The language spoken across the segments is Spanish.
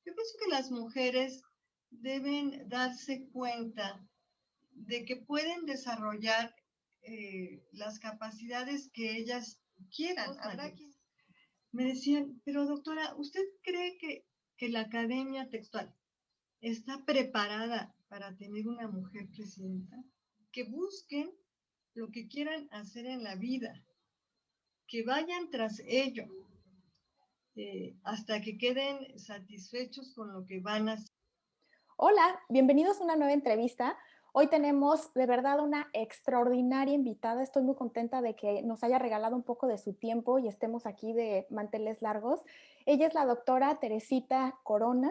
Yo pienso que las mujeres deben darse cuenta de que pueden desarrollar las capacidades que ellas quieran. Habrá quien me decían, pero doctora, ¿usted cree que la academia textual está preparada para tener una mujer presidenta? Que busquen lo que quieran hacer en la vida, que vayan tras ello, hasta que queden satisfechos con lo que van a hacer. Hola, bienvenidos a una nueva entrevista. Hoy tenemos de verdad una extraordinaria invitada. Estoy muy contenta de que nos haya regalado un poco de su tiempo y estemos aquí de manteles largos. Ella es la doctora Teresita Corona.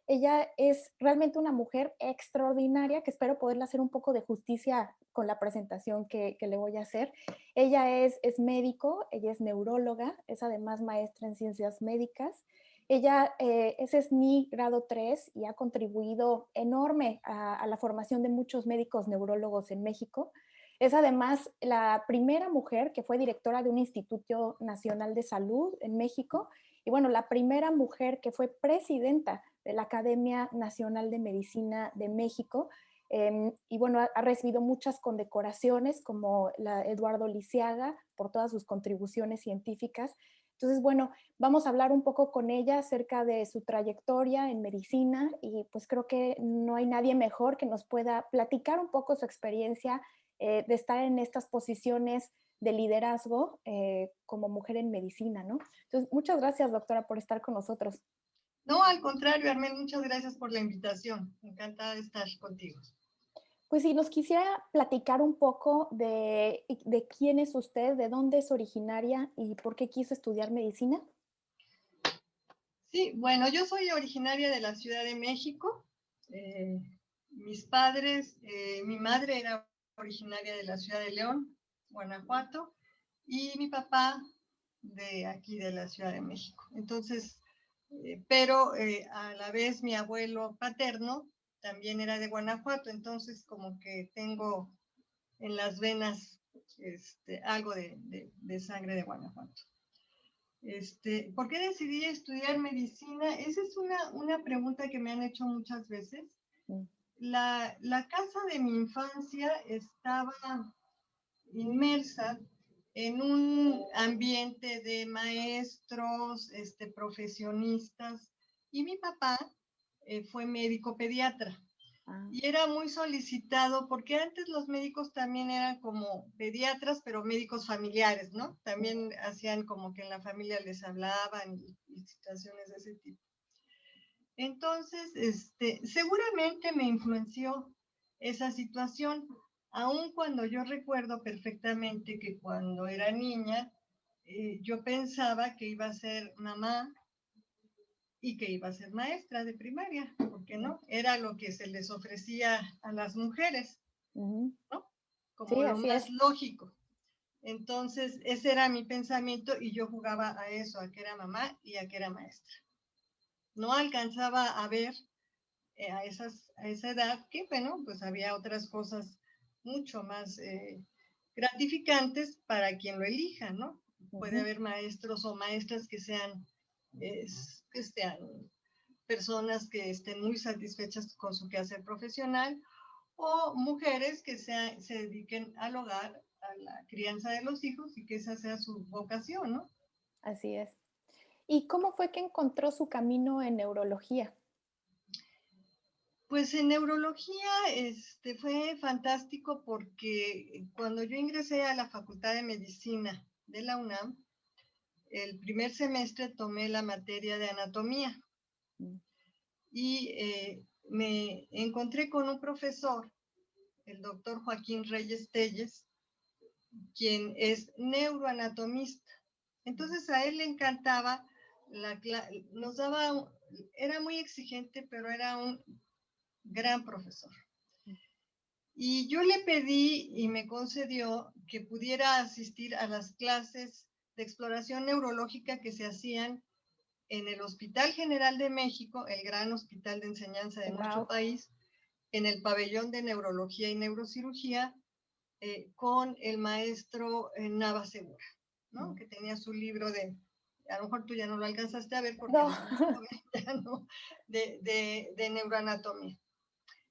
Ella es realmente una mujer extraordinaria que espero poderle hacer un poco de justicia con la presentación que le voy a hacer. Ella es médico, ella es neuróloga, es además maestra en ciencias médicas. Ella es SNI grado 3 y ha contribuido enorme a la formación de muchos médicos neurólogos en México. Es además la primera mujer que fue directora de un Instituto Nacional de Salud en México y bueno, la primera mujer que fue presidenta de la Academia Nacional de Medicina de México. Y bueno, ha recibido muchas condecoraciones como la Eduardo Lisiaga por todas sus contribuciones científicas. Entonces, bueno, vamos a hablar un poco con ella acerca de su trayectoria en medicina y pues creo que no hay nadie mejor que nos pueda platicar un poco su experiencia de estar en estas posiciones de liderazgo como mujer en medicina, ¿no? Entonces, muchas gracias, doctora, por estar con nosotros. No, al contrario, Armel, muchas gracias por la invitación. Encantada de estar contigo. Pues si nos quisiera platicar un poco de quién es usted, de dónde es originaria y por qué quiso estudiar medicina. Sí, bueno, yo soy originaria de la Ciudad de México. Mis padres, mi madre era originaria de la Ciudad de León, Guanajuato, y mi papá de aquí, de la Ciudad de México. Entonces, pero a la vez mi abuelo paterno también era de Guanajuato, entonces como que tengo en las venas algo de sangre de Guanajuato. ¿Por qué decidí estudiar medicina? Esa es una pregunta que me han hecho muchas veces. La casa de mi infancia estaba inmersa en un ambiente de maestros, profesionistas, y mi papá fue médico pediatra. Y era muy solicitado porque antes los médicos también eran como pediatras, pero médicos familiares, ¿no? También hacían como que en la familia les hablaban y situaciones de ese tipo. Entonces, seguramente me influenció esa situación, aun cuando yo recuerdo perfectamente que cuando era niña, yo pensaba que iba a ser mamá y que iba a ser maestra de primaria, porque no, era lo que se les ofrecía a las mujeres, ¿no? Como Sí, lo así más es. lógico. Entonces, ese era mi pensamiento y yo jugaba a eso, a que era mamá y a que era maestra. No alcanzaba a ver a esa edad que, bueno, pues había otras cosas mucho más gratificantes para quien lo elija, ¿no? Puede haber maestros o maestras que sean personas que estén muy satisfechas con su quehacer profesional, o mujeres que se dediquen al hogar, a la crianza de los hijos, y que esa sea su vocación, ¿no? Así es. ¿Y cómo fue que encontró su camino en neurología? Pues en neurología fue fantástico porque cuando yo ingresé a la Facultad de Medicina de la UNAM, el primer semestre tomé la materia de anatomía y me encontré con un profesor, el doctor Joaquín Reyes Telles, quien es neuroanatomista. Entonces a él le encantaba, nos daba, era muy exigente, pero era un gran profesor. Y yo le pedí y me concedió que pudiera asistir a las clases de exploración neurológica que se hacían en el Hospital General de México, el gran hospital de enseñanza de nuestro país, en el pabellón de neurología y neurocirugía, con el maestro Nava Segura, ¿no? Que tenía su libro a lo mejor tú ya no lo alcanzaste a ver porque No. eres muy joven, ya no, de neuroanatomía.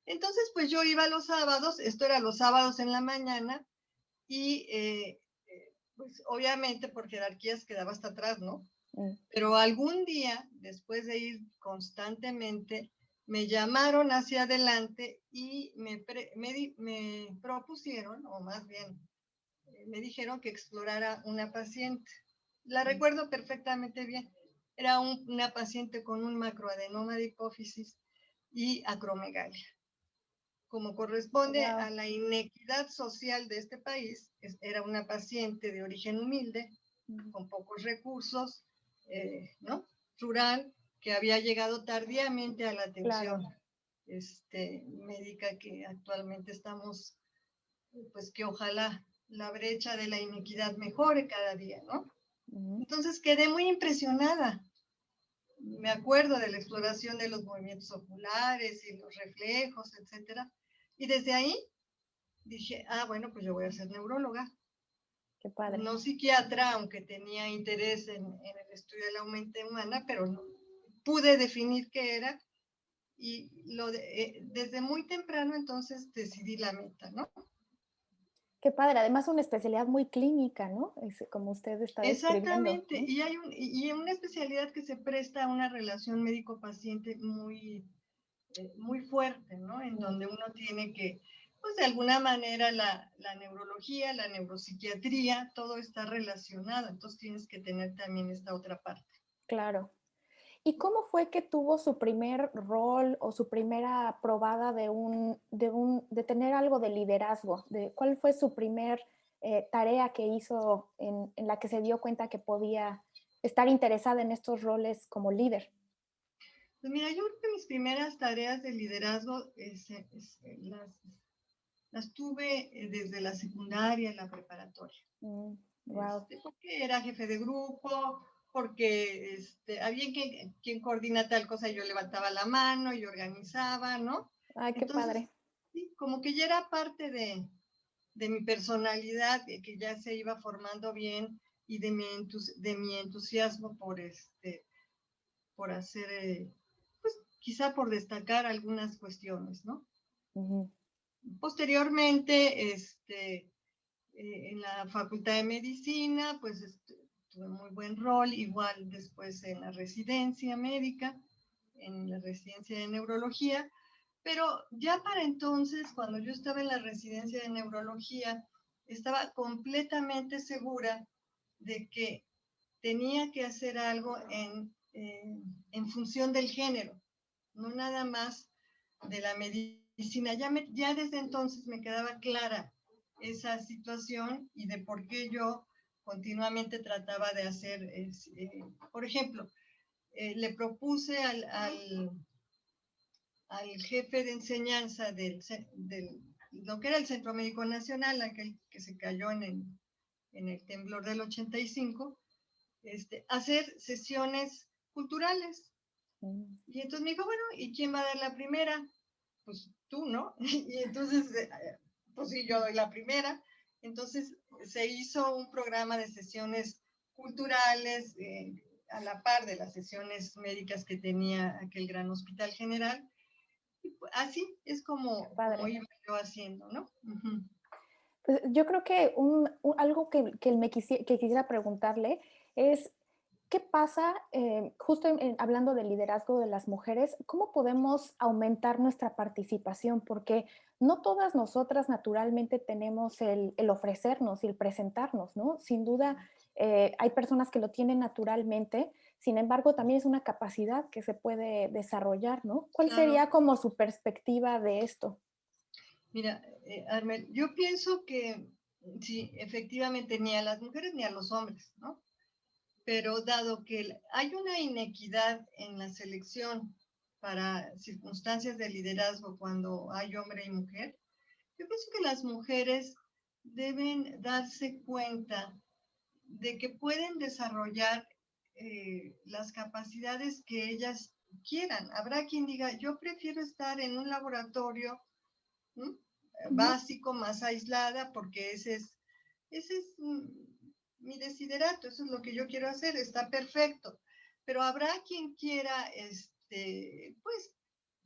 Entonces, pues yo iba los sábados, esto era los sábados en la mañana, y pues obviamente por jerarquías quedaba hasta atrás, ¿no? Pero algún día, después de ir constantemente, me llamaron hacia adelante y me propusieron, o más bien, me dijeron que explorara una paciente. La recuerdo perfectamente bien. Era una paciente con un macroadenoma de hipófisis y acromegalia. Como corresponde a la inequidad social de este país, era una paciente de origen humilde, con pocos recursos, ¿no? Rural, que había llegado tardíamente a la atención médica que actualmente estamos, pues que ojalá la brecha de la inequidad mejore cada día, ¿no? Entonces quedé muy impresionada. Me acuerdo de la exploración de los movimientos oculares y los reflejos, etcétera. Y desde ahí dije, bueno, pues yo voy a ser neuróloga. Qué padre. No psiquiatra, aunque tenía interés en el estudio de la mente humana, pero no, pude definir qué era y desde muy temprano entonces decidí la meta, ¿no? Qué padre, además una especialidad muy clínica, ¿no? Como usted está describiendo. Exactamente, ¿no? Y una especialidad que se presta a una relación médico-paciente muy, muy fuerte, ¿no? En donde uno tiene que, pues de alguna manera la neurología, la neuropsiquiatría, todo está relacionado, entonces tienes que tener también esta otra parte. Claro. ¿Y cómo fue que tuvo su primer rol o su primera probada de tener algo de liderazgo? ¿Cuál fue su primer tarea que hizo en la que se dio cuenta que podía estar interesada en estos roles como líder? Pues mira, yo creo que mis primeras tareas de liderazgo las tuve desde la secundaria, la preparatoria. Wow. Porque era jefe de grupo, porque había quien coordina tal cosa, yo levantaba la mano y organizaba, ¿no? Ay, qué Entonces, padre. sí, como que ya era parte de mi personalidad, que ya se iba formando bien, y de mi entusiasmo por hacer, pues quizá por destacar algunas cuestiones, ¿no? Posteriormente, en la Facultad de Medicina, pues tuve muy buen rol, igual después en la residencia médica, en la residencia de neurología, pero ya para entonces, cuando yo estaba en la residencia de neurología, estaba completamente segura de que tenía que hacer algo en función del género, no nada más de la medicina. Ya desde entonces me quedaba clara esa situación y de por qué yo continuamente trataba de hacer, por ejemplo, le propuse al jefe de enseñanza del lo que era el Centro Médico Nacional, aquel que se cayó en el temblor del 85, hacer sesiones culturales. Y entonces me dijo, bueno, ¿y quién va a dar la primera? Pues tú, ¿no? Y entonces, pues sí, yo doy la primera. Entonces se hizo un programa de sesiones culturales a la par de las sesiones médicas que tenía aquel gran hospital general. Y así es como iba yo haciendo, ¿no? Pues yo creo que algo que quisiera preguntarle es, ¿qué pasa, justo hablando del liderazgo de las mujeres, cómo podemos aumentar nuestra participación? Porque no todas nosotras naturalmente tenemos el ofrecernos y el presentarnos, ¿no? Sin duda, hay personas que lo tienen naturalmente, sin embargo, también es una capacidad que se puede desarrollar, ¿no? ¿Cuál sería como su perspectiva de esto? Mira, Armel, yo pienso que sí, efectivamente, ni a las mujeres ni a los hombres, ¿no? Pero dado que hay una inequidad en la selección para circunstancias de liderazgo cuando hay hombre y mujer, yo pienso que las mujeres deben darse cuenta de que pueden desarrollar las capacidades que ellas quieran. Habrá quien diga, yo prefiero estar en un laboratorio básico, más aislada, porque ese es mi desiderato, eso es lo que yo quiero hacer, está perfecto. Pero habrá quien quiera, pues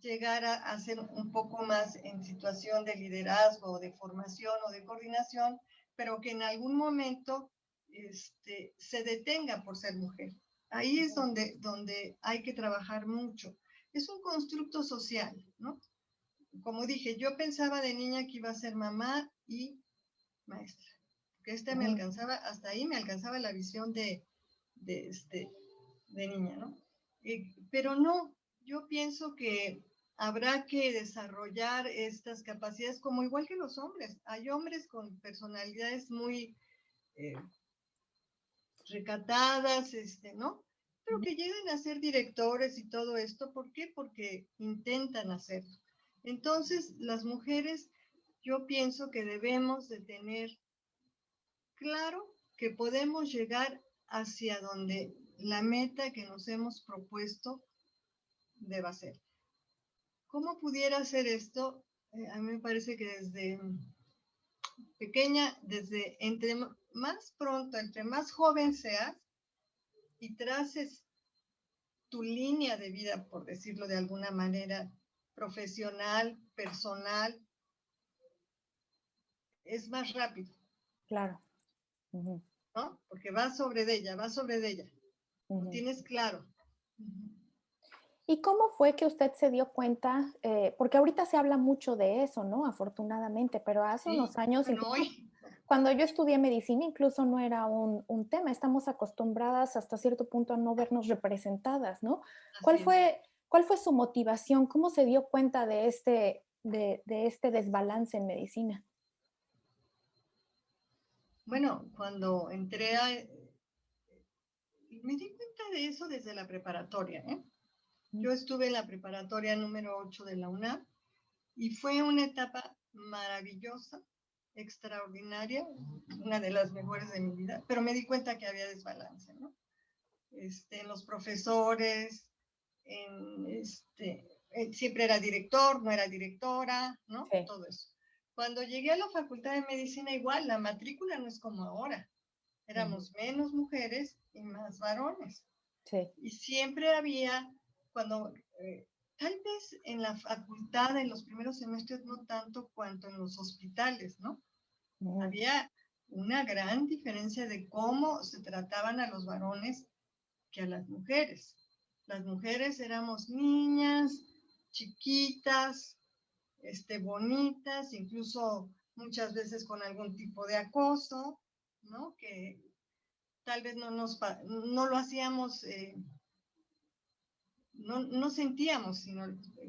llegar a ser un poco más en situación de liderazgo, de formación o de coordinación, pero que en algún momento se detenga por ser mujer. Ahí es donde hay que trabajar mucho. Es un constructo social, ¿no? Como dije, yo pensaba de niña que iba a ser mamá y maestra, que me alcanzaba, hasta ahí me alcanzaba la visión de niña, ¿no? Pero no, yo pienso que habrá que desarrollar estas capacidades como igual que los hombres. Hay hombres con personalidades muy recatadas, ¿no? Pero que lleguen a ser directores y todo esto, ¿por qué? Porque intentan hacerlo. Entonces, las mujeres, yo pienso que debemos de tener claro que podemos llegar hacia donde la meta que nos hemos propuesto deba ser. ¿Cómo pudiera ser esto? A mí me parece que desde pequeña, entre más pronto, entre más joven seas y traces tu línea de vida, por decirlo de alguna manera, profesional, personal, es más rápido. Claro. ¿No? Porque va sobre de ella. Lo tienes claro. ¿Y cómo fue que usted se dio cuenta? Porque ahorita se habla mucho de eso, ¿no? Afortunadamente, pero hace unos años, bueno, cuando yo estudié medicina, incluso no era un tema. Estamos acostumbradas hasta cierto punto a no vernos representadas, ¿no? ¿Cuál fue su motivación? ¿Cómo se dio cuenta de este desbalance en medicina? Bueno, cuando entré me di cuenta de eso desde la preparatoria, ¿eh? Yo estuve en la preparatoria número 8 de la UNAM y fue una etapa maravillosa, extraordinaria, una de las mejores de mi vida, pero me di cuenta que había desbalance, ¿no? En los profesores, siempre era director, no era directora, ¿no? Sí. Todo eso. Cuando llegué a la Facultad de Medicina, igual, la matrícula no es como ahora. Éramos menos mujeres y más varones. Sí. Y siempre había, tal vez en la facultad, en los primeros semestres, no tanto cuanto en los hospitales, ¿no? Había una gran diferencia de cómo se trataban a los varones que a las mujeres. Las mujeres éramos niñas, chiquitas, bonitas, incluso muchas veces con algún tipo de acoso, ¿no? Que tal vez no lo hacíamos, no sentíamos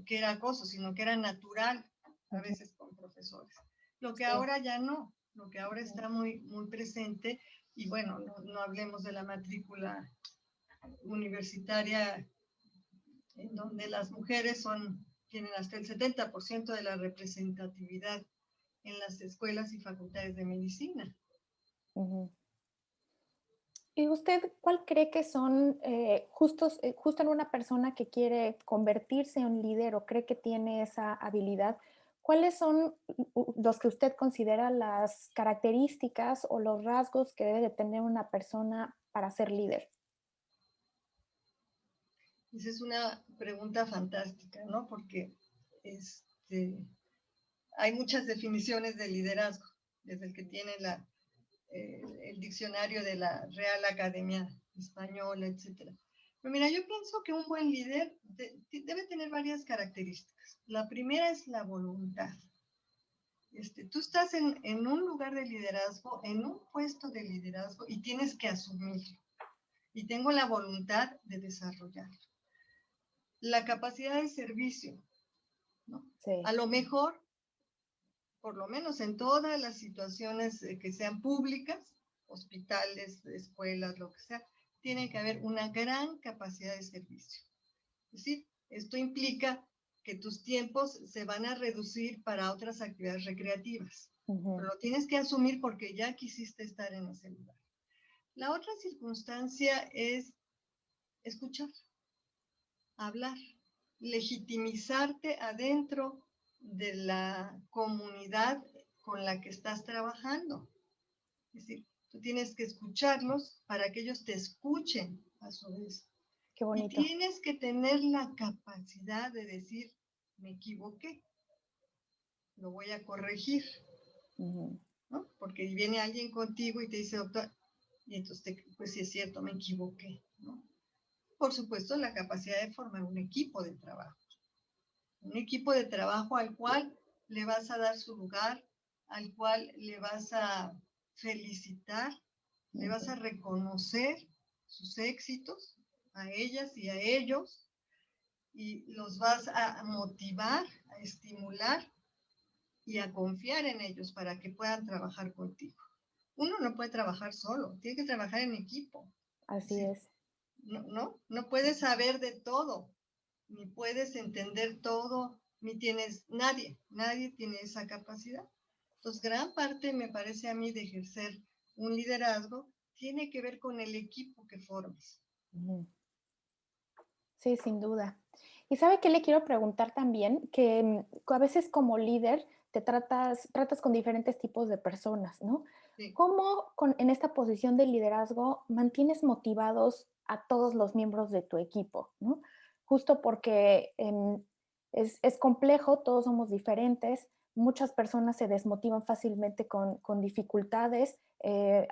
que era acoso, sino que era natural, a veces con profesores. Lo que ahora ya no, lo que ahora está muy, muy presente, y bueno, no hablemos de la matrícula universitaria, en donde las mujeres tienen hasta el 70% de la representatividad en las escuelas y facultades de medicina. ¿Y usted cuál cree que son, justo en una persona que quiere convertirse en líder o cree que tiene esa habilidad, cuáles son los que usted considera las características o los rasgos que debe de tener una persona para ser líder? Esa es una pregunta fantástica, ¿no? Porque hay muchas definiciones de liderazgo, desde el que tiene el diccionario de la Real Academia Española, etc. Pero mira, yo pienso que un buen líder debe tener varias características. La primera es la voluntad. Tú estás en un lugar de liderazgo, en un puesto de liderazgo, y tienes que asumirlo. Y tengo la voluntad de desarrollarlo. La capacidad de servicio, ¿no? Sí. A lo mejor, por lo menos en todas las situaciones que sean públicas, hospitales, escuelas, lo que sea, tiene que haber una gran capacidad de servicio. Es decir, esto implica que tus tiempos se van a reducir para otras actividades recreativas. Pero lo tienes que asumir porque ya quisiste estar en ese lugar. La otra circunstancia es escuchar, hablar, legitimizarte adentro de la comunidad con la que estás trabajando. Es decir, tú tienes que escucharlos para que ellos te escuchen a su vez. Qué bonito. Y tienes que tener la capacidad de decir, me equivoqué, lo voy a corregir, ¿no? Porque viene alguien contigo y te dice, doctor, y entonces, pues sí es cierto, me equivoqué, ¿no? Por supuesto, la capacidad de formar un equipo de trabajo. Un equipo de trabajo al cual le vas a dar su lugar, al cual le vas a felicitar, le vas a reconocer sus éxitos a ellas y a ellos, y los vas a motivar, a estimular y a confiar en ellos para que puedan trabajar contigo. Uno no puede trabajar solo, tiene que trabajar en equipo. Así es. No puedes saber de todo, ni puedes entender todo, ni tienes, nadie tiene esa capacidad. Entonces, gran parte, me parece a mí, de ejercer un liderazgo tiene que ver con el equipo que formes. Sí, sin duda. ¿Y sabe qué le quiero preguntar también? Que a veces como líder te tratas con diferentes tipos de personas, ¿no? Sí. ¿Cómo en esta posición de liderazgo mantienes motivados a todos los miembros de tu equipo, ¿no? Justo porque es complejo, todos somos diferentes, muchas personas se desmotivan fácilmente con dificultades,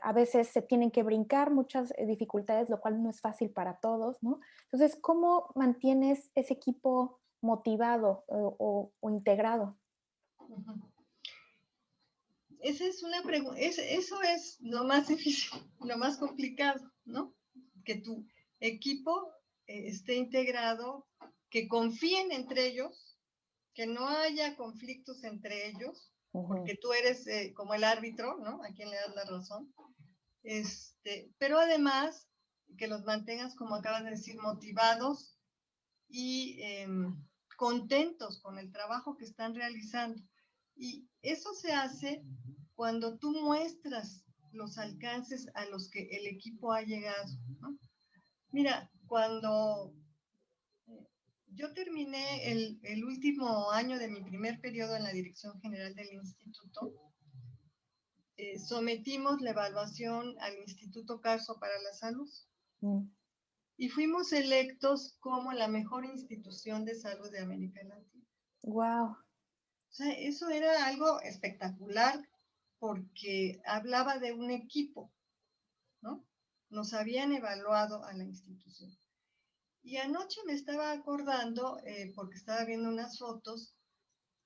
a veces se tienen que brincar muchas dificultades, lo cual no es fácil para todos, ¿no? Entonces, ¿cómo mantienes ese equipo motivado o integrado? Esa es una pregunta, eso es lo más difícil, lo más complicado, ¿no? Que tu equipo esté integrado, que confíen entre ellos, que no haya conflictos entre ellos, porque tú eres como el árbitro, ¿no? A quien le das la razón. Pero además, que los mantengas, como acabas de decir, motivados y contentos con el trabajo que están realizando. Y eso se hace cuando tú muestras los alcances a los que el equipo ha llegado, ¿no? Mira, cuando yo terminé el último año de mi primer periodo en la dirección general del instituto, sometimos la evaluación al Instituto Carso para la Salud. Y fuimos electos como la mejor institución de salud de América Latina. Wow. O sea, eso era algo espectacular porque hablaba de un equipo, ¿no? Nos habían evaluado a la institución. Y anoche me estaba acordando, porque estaba viendo unas fotos,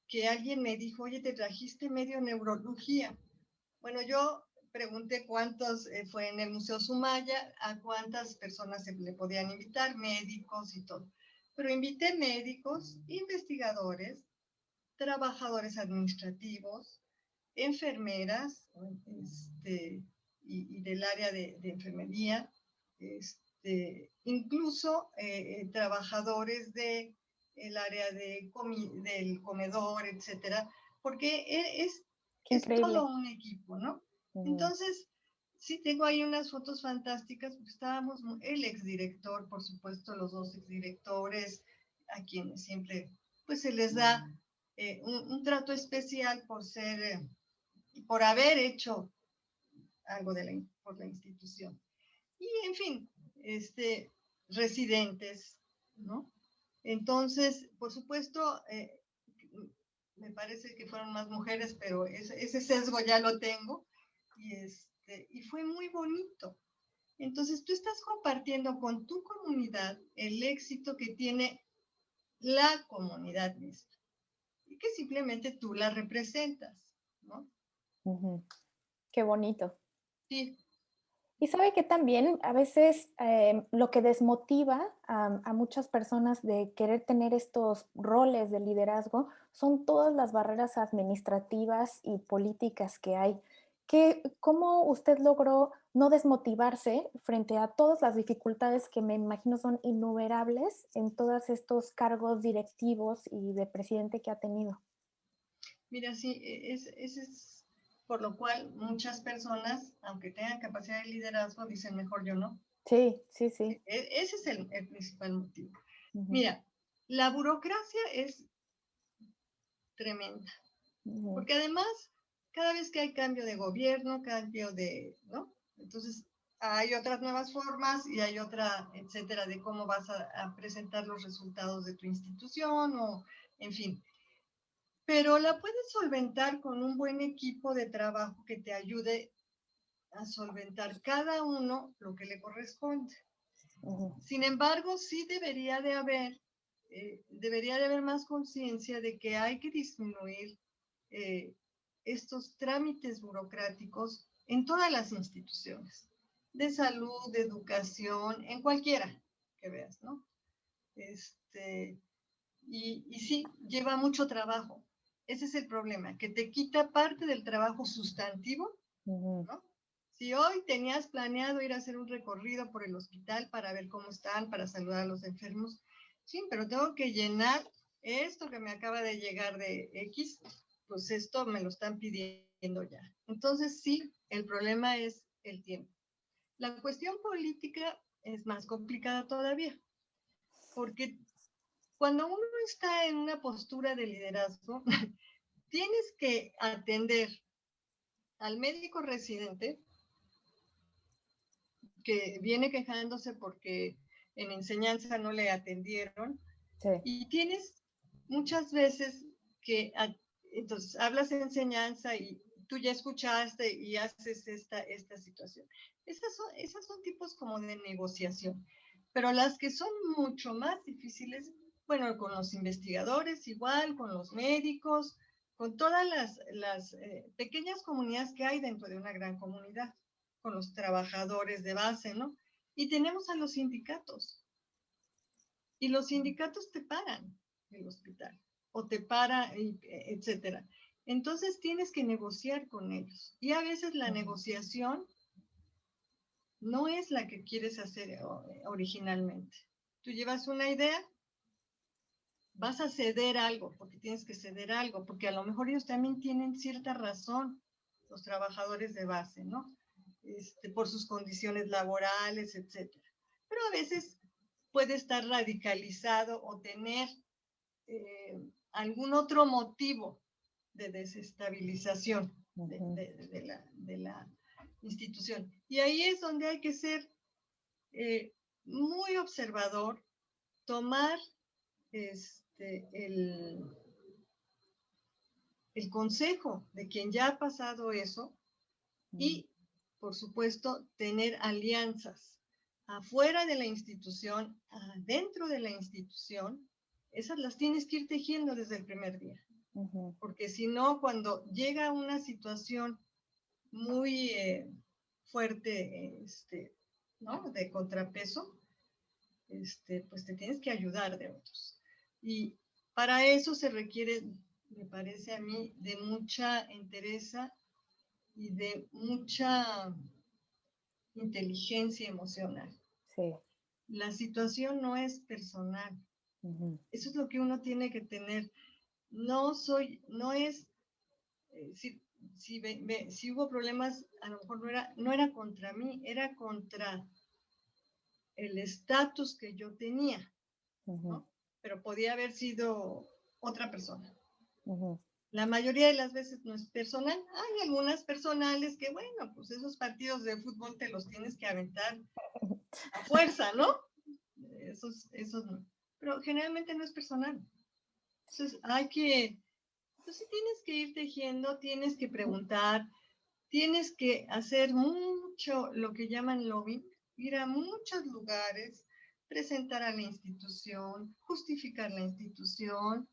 que alguien me dijo, oye, te trajiste medio neurología. Bueno, yo pregunté cuántos fue en el Museo Sumaya, a cuántas personas se le podían invitar, médicos y todo. Pero invité médicos, investigadores, trabajadores administrativos, enfermeras y del área de enfermería, incluso trabajadores del área del comedor, etcétera, porque es todo un equipo, ¿no? Entonces, sí tengo ahí unas fotos fantásticas, porque estábamos, el exdirector, por supuesto, los dos exdirectores, a quienes siempre pues se les da un trato especial por haber hecho algo por la institución. Y en fin, residentes, ¿no? Entonces, por supuesto, me parece que fueron más mujeres, pero ese sesgo ya lo tengo, y fue muy bonito. Entonces, tú estás compartiendo con tu comunidad el éxito que tiene la comunidad misma, y que simplemente tú la representas, ¿no? Qué bonito. Sí. Y sabe que también a veces lo que desmotiva a muchas personas de querer tener estos roles de liderazgo son todas las barreras administrativas y políticas que hay. ¿Cómo usted logró no desmotivarse frente a todas las dificultades que me imagino son innumerables en todos estos cargos directivos y de presidente que ha tenido? Mira, sí, ese es por lo cual muchas personas, aunque tengan capacidad de liderazgo, dicen mejor yo no. Sí, sí, sí. Ese es el principal motivo. Mira, la burocracia es tremenda, porque además, cada vez que hay cambio de gobierno, ¿no? Entonces, hay otras nuevas formas y hay otra, etcétera, de cómo vas a presentar los resultados de tu institución o en fin. Pero la puedes solventar con un buen equipo de trabajo que te ayude a solventar cada uno lo que le corresponde. Sin embargo, sí debería de haber más conciencia de que hay que disminuir estos trámites burocráticos en todas las instituciones, de salud, de educación, en cualquiera que veas, ¿no? Y sí, lleva mucho trabajo. Ese es el problema, que te quita parte del trabajo sustantivo, ¿no? Si hoy tenías planeado ir a hacer un recorrido por el hospital para ver cómo están, para saludar a los enfermos, sí, pero tengo que llenar esto que me acaba de llegar de X, pues esto me lo están pidiendo ya. Entonces sí, el problema es el tiempo. La cuestión política es más complicada todavía, porque cuando uno está en una postura de liderazgo, tienes que atender al médico residente que viene quejándose porque en enseñanza no le atendieron. Sí. Y tienes muchas veces que, entonces, hablas de enseñanza y tú ya escuchaste y haces esta situación. Esas son tipos como de negociación. Pero las que son mucho más difíciles, bueno, con los investigadores igual, con los médicos, con todas las pequeñas comunidades que hay dentro de una gran comunidad, con los trabajadores de base, ¿no? Y tenemos a los sindicatos. Y los sindicatos te paran el hospital, o te para, etcétera. Entonces tienes que negociar con ellos. Y a veces la negociación no es la que quieres hacer originalmente. Tú llevas una idea, vas a ceder algo, porque tienes que ceder algo, porque a lo mejor ellos también tienen cierta razón, los trabajadores de base, ¿no? Por sus condiciones laborales, etcétera. Pero a veces puede estar radicalizado o tener algún otro motivo de desestabilización de la institución. Y ahí es donde hay que ser muy observador, tomar el consejo de quien ya ha pasado eso y, por supuesto, tener alianzas afuera de la institución, adentro de la institución. Esas las tienes que ir tejiendo desde el primer día. Porque si no, cuando llega una situación muy fuerte, ¿no? De contrapeso, pues te tienes que ayudar de otros. Y para eso se requiere, me parece a mí, de mucha entereza y de mucha inteligencia emocional. Sí. La situación no es personal. Eso es lo que uno tiene que tener. No es, si hubo problemas, a lo mejor no era contra mí, era contra el estatus que yo tenía, ¿no? Pero podía haber sido otra persona. La mayoría de las veces no es personal. Hay algunas personales que, bueno, pues esos partidos de fútbol te los tienes que aventar a fuerza, ¿no? Esos no. Pero generalmente no es personal. Entonces entonces tienes que ir tejiendo, tienes que preguntar, tienes que hacer mucho lo que llaman lobbying, ir a muchos lugares, presentar a la institución, justificar la institución,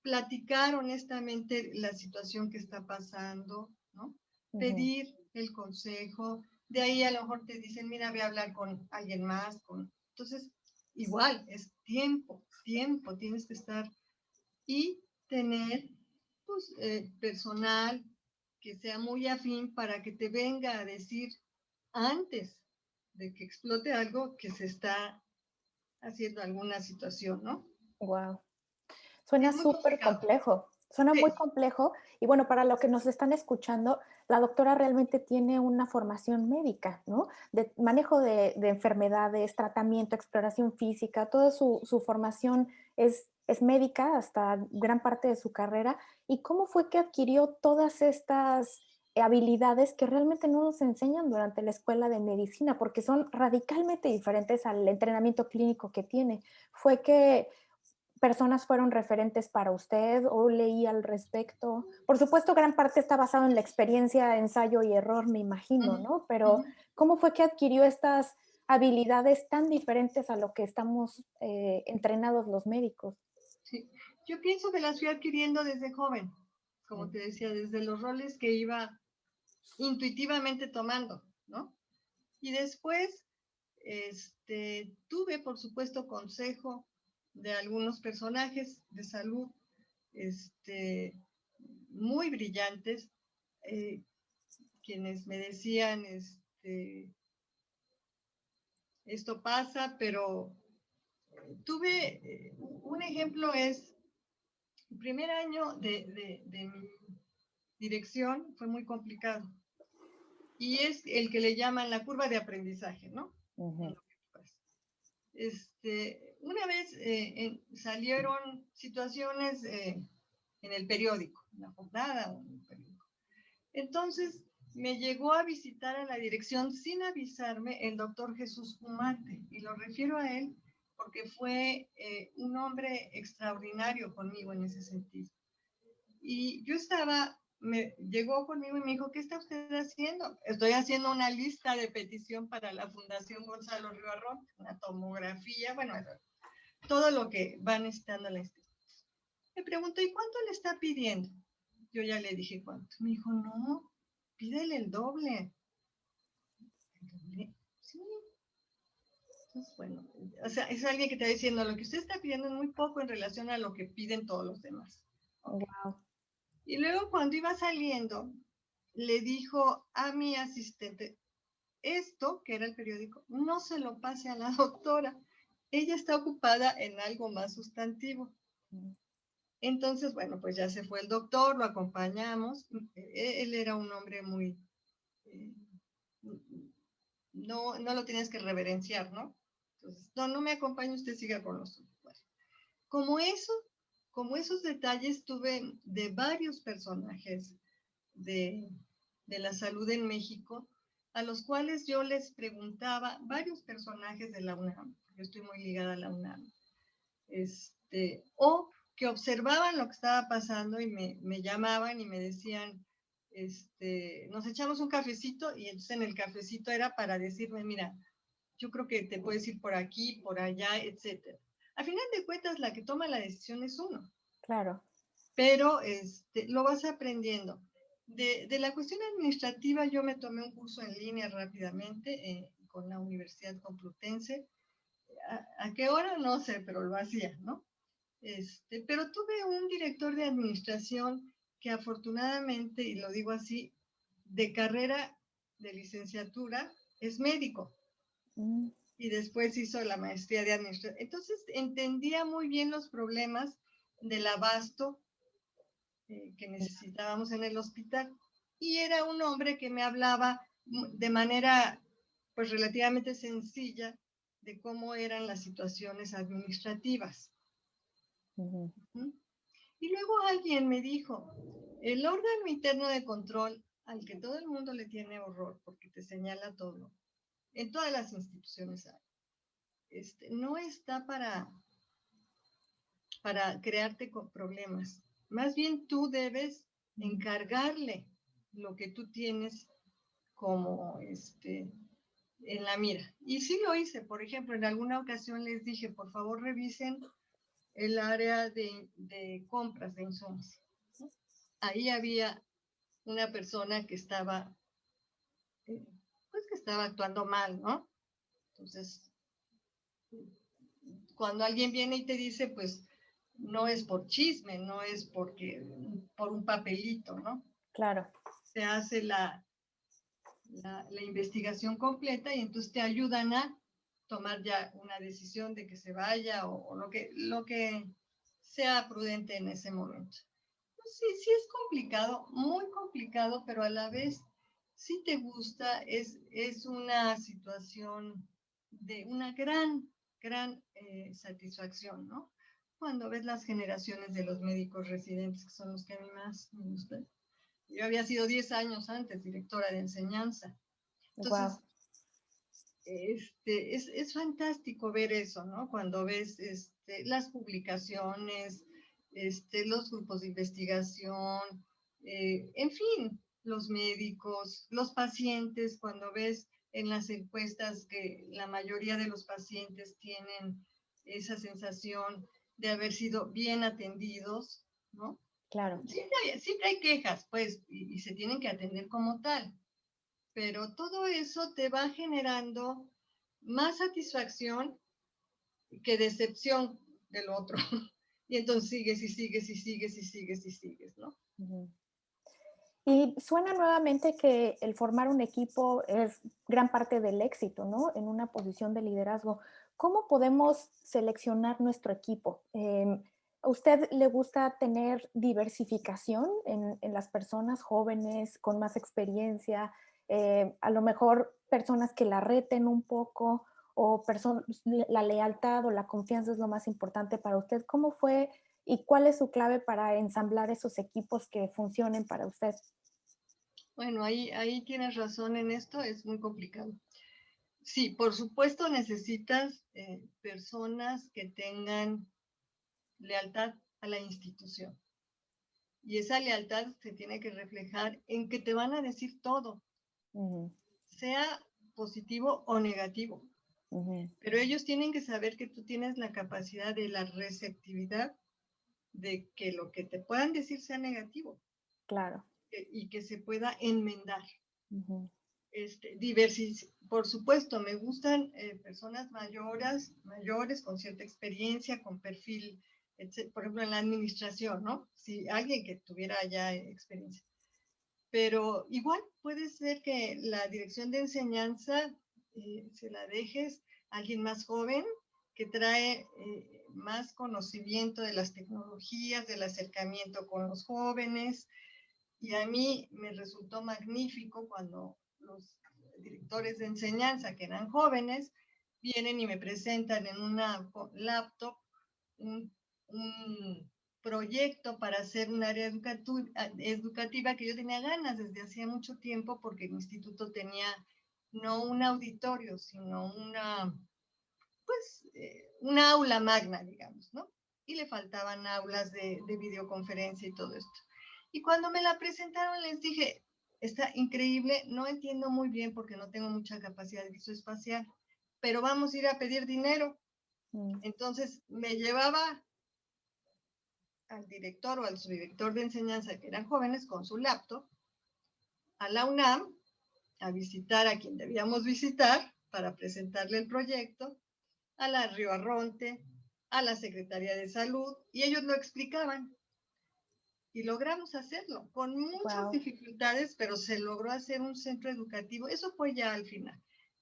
platicar honestamente la situación que está pasando, ¿no? Pedir el consejo, de ahí a lo mejor te dicen, mira, voy a hablar con alguien más, entonces, igual, es tiempo, tienes que estar y tener, pues, personal que sea muy afín para que te venga a decir antes de que explote algo que se está haciendo alguna situación, ¿no? Wow. Suena súper complejo, suena muy complejo. Y bueno, para los que nos están escuchando, la doctora realmente tiene una formación médica, ¿no? De manejo de enfermedades, tratamiento, exploración física, toda su formación es médica hasta gran parte de su carrera. ¿Y cómo fue que adquirió todas estas habilidades que realmente no nos enseñan durante la escuela de medicina? Porque son radicalmente diferentes al entrenamiento clínico que tiene. Fue que personas fueron referentes para usted o leí al respecto? Por supuesto, gran parte está basado en la experiencia, ensayo y error, me imagino, Ujú, ¿no? Pero, ujú. ¿cómo fue que adquirió estas habilidades tan diferentes a lo que estamos entrenados los médicos? Sí, yo pienso que las fui adquiriendo desde joven, como te decía, desde los roles que iba intuitivamente tomando, ¿no? Y después, tuve, por supuesto, consejo de algunos personajes de salud, este, muy brillantes, eh, quienes me decían, esto pasa, pero tuve, un ejemplo es, el primer año de mi dirección fue muy complicado y es el que le llaman la curva de aprendizaje, ¿no? En Ujú. lo que pasa. Una vez salieron situaciones en el periódico, en la jornada o en el periódico. Entonces me llegó a visitar a la dirección sin avisarme el doctor Jesús Humarte, y lo refiero a él porque fue un hombre extraordinario conmigo en ese sentido. Y yo llegó conmigo y me dijo, ¿qué está usted haciendo? Estoy haciendo una lista de petición para la Fundación Gonzalo Rivarrón, una tomografía, bueno, todo lo que va necesitando la institución. Me preguntó, ¿y cuánto le está pidiendo? Yo ya le dije cuánto. Me dijo, no, pídele el doble. ¿El doble? Sí. Entonces, bueno, o sea, es alguien que te está diciendo, lo que usted está pidiendo es muy poco en relación a lo que piden todos los demás. Okay. Wow. Y luego cuando iba saliendo, le dijo a mi asistente, esto, que era el periódico, no se lo pase a la doctora. Ella está ocupada en algo más sustantivo. Entonces, bueno, pues ya se fue el doctor, lo acompañamos. Él era un hombre muy, eh, no lo tienes que reverenciar, ¿no? Entonces, no me acompañe, usted siga con los bueno, como eso, como esos detalles tuve de varios personajes de, de la salud en México, a los cuales yo les preguntaba, varios personajes de la UNAM, yo estoy muy ligada a la UNAM, o que observaban lo que estaba pasando y me llamaban y me decían, nos echamos un cafecito, y entonces en el cafecito era para decirme, mira, yo creo que te puedes ir por aquí, por allá, etcétera. Al final de cuentas, la que toma la decisión es uno, Claro. pero lo vas aprendiendo. De la cuestión administrativa, yo me tomé un curso en línea rápidamente con la Universidad Complutense. ¿A qué hora? No sé, pero lo hacía, ¿no? Pero tuve un director de administración que afortunadamente, y lo digo así, de carrera de licenciatura, es médico. Mm. Y después hizo la maestría de administración. Entonces entendía muy bien los problemas del abasto que necesitábamos en el hospital. Y era un hombre que me hablaba de manera pues relativamente sencilla de cómo eran las situaciones administrativas. Ujú. Y luego alguien me dijo, el órgano interno de control al que todo el mundo le tiene horror porque te señala todo, en todas las instituciones hay, no está para crearte problemas. Más bien tú debes encargarle lo que tú tienes como en la mira. Y sí lo hice, por ejemplo, en alguna ocasión les dije, por favor revisen el área de compras de insumos. Ahí había una persona que estaba, pues que estaba actuando mal, ¿no? Entonces, cuando alguien viene y te dice, pues, no es por chisme, no es por un papelito, ¿no? Claro. Se hace la investigación completa y entonces te ayudan a tomar ya una decisión de que se vaya o lo que sea prudente en ese momento. Pues sí, sí es complicado, muy complicado, pero a la vez si te gusta, es una situación de una gran satisfacción, ¿no? Cuando ves las generaciones de los médicos residentes, que son los que a mí más me gustan. Yo había sido 10 años antes directora de enseñanza. Wow. Entonces, es fantástico ver eso, ¿no? Cuando ves las publicaciones, los grupos de investigación, en fin, los médicos, los pacientes, cuando ves en las encuestas que la mayoría de los pacientes tienen esa sensación de haber sido bien atendidos, ¿no? Claro. Siempre hay quejas, pues, y se tienen que atender como tal, pero todo eso te va generando más satisfacción que decepción del otro. Y entonces sigues y sigues y sigues y sigues y sigues, ¿no? Ujú. Y suena nuevamente que el formar un equipo es gran parte del éxito, ¿no? En una posición de liderazgo. ¿Cómo podemos seleccionar nuestro equipo? ¿A usted le gusta tener diversificación en las personas jóvenes con más experiencia? A lo mejor personas que la reten un poco o la lealtad o la confianza es lo más importante para usted. ¿Cómo fue y cuál es su clave para ensamblar esos equipos que funcionen para usted? Bueno, ahí tienes razón en esto, es muy complicado. Sí, por supuesto necesitas personas que tengan lealtad a la institución. Y esa lealtad se tiene que reflejar en que te van a decir todo, Ujú, sea positivo o negativo. ujú, Pero ellos tienen que saber que tú tienes la capacidad de la receptividad de que lo que te puedan decir sea negativo claro. y que se pueda enmendar. Ujú, Por supuesto, me gustan personas mayores con cierta experiencia, con perfil, por ejemplo, en la administración, ¿no? Si alguien que tuviera ya experiencia. Pero igual puede ser que la dirección de enseñanza se la dejes a alguien más joven que trae más conocimiento de las tecnologías, del acercamiento con los jóvenes. Y a mí me resultó magnífico cuando los directores de enseñanza, que eran jóvenes, vienen y me presentan en una laptop un, un proyecto para hacer un área educativa que yo tenía ganas desde hacía mucho tiempo porque el instituto tenía no un auditorio, sino una aula magna, digamos, ¿no? Y le faltaban aulas de videoconferencia y todo esto. Y cuando me la presentaron les dije, está increíble, no entiendo muy bien porque no tengo mucha capacidad visoespacial, pero vamos a ir a pedir dinero. mm, Entonces me llevaba al director o al subdirector de enseñanza, que eran jóvenes, con su laptop, a la UNAM, a visitar a quien debíamos visitar para presentarle el proyecto, a la Río Arronte, a la Secretaría de Salud, y ellos lo explicaban. Y logramos hacerlo, con muchas wow. dificultades, pero se logró hacer un centro educativo. Eso fue ya al final.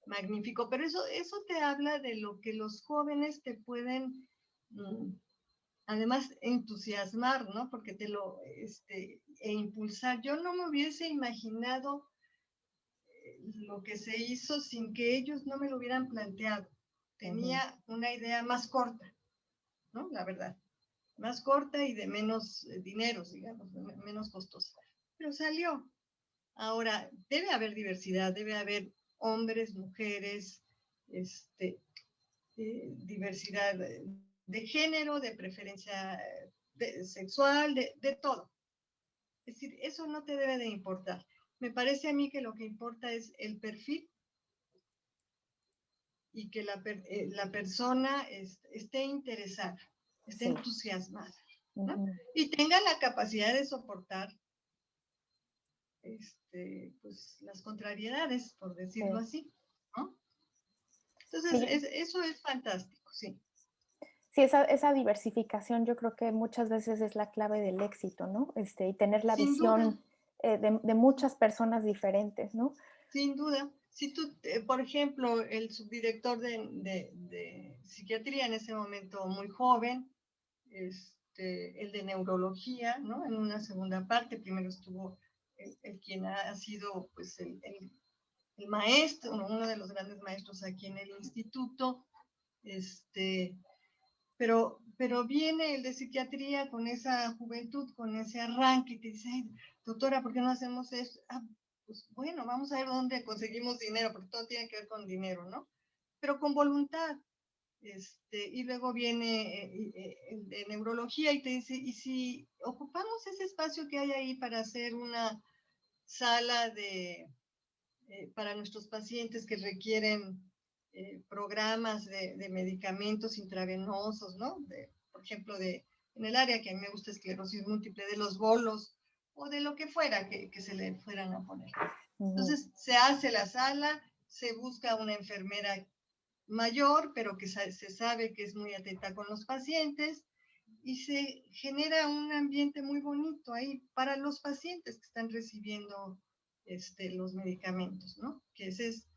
Magnífico, pero eso te habla de lo que los jóvenes te pueden además entusiasmar, ¿no? Porque e impulsar. Yo no me hubiese imaginado lo que se hizo sin que ellos no me lo hubieran planteado. Ujú, Tenía una idea más corta, ¿no? La verdad, más corta y de menos dineros, digamos, menos costosa. Pero salió. Ahora, debe haber diversidad, debe haber hombres, mujeres, diversidad de género, de preferencia sexual, de todo. Es decir, eso no te debe de importar. Me parece a mí que lo que importa es el perfil y que la persona esté interesada, esté sí. entusiasmada, ¿no? Ujú, Y tenga la capacidad de soportar pues, las contrariedades, por decirlo sí. así, ¿no? Entonces, Sí, eso es fantástico, sí. sí, esa diversificación yo creo que muchas veces es la clave del éxito, ¿no? Y tener la Sin duda, visión de muchas personas diferentes, ¿no? sin duda. Si tú, por ejemplo, el subdirector de psiquiatría en ese momento muy joven, el de neurología, ¿no? En una segunda parte, primero estuvo quien ha sido pues el maestro, uno de los grandes maestros aquí en el instituto, este, pero viene el de psiquiatría con esa juventud, con ese arranque y te dice, ay, doctora, ¿por qué no hacemos esto? Ah, pues bueno, vamos a ver dónde conseguimos dinero, porque todo tiene que ver con dinero, ¿no? pero con voluntad. Y luego viene el de neurología y te dice, ¿y si ocupamos ese espacio que hay ahí para hacer una sala para nuestros pacientes que requieren programas de medicamentos intravenosos, ¿no? Por ejemplo, en el área que a mí me gusta, esclerosis múltiple, de los bolos o de lo que fuera que se le fueran a poner. Entonces, se hace la sala, se busca una enfermera mayor, pero que se sabe que es muy atenta con los pacientes y se genera un ambiente muy bonito ahí para los pacientes que están recibiendo los medicamentos, ¿no? Que ese es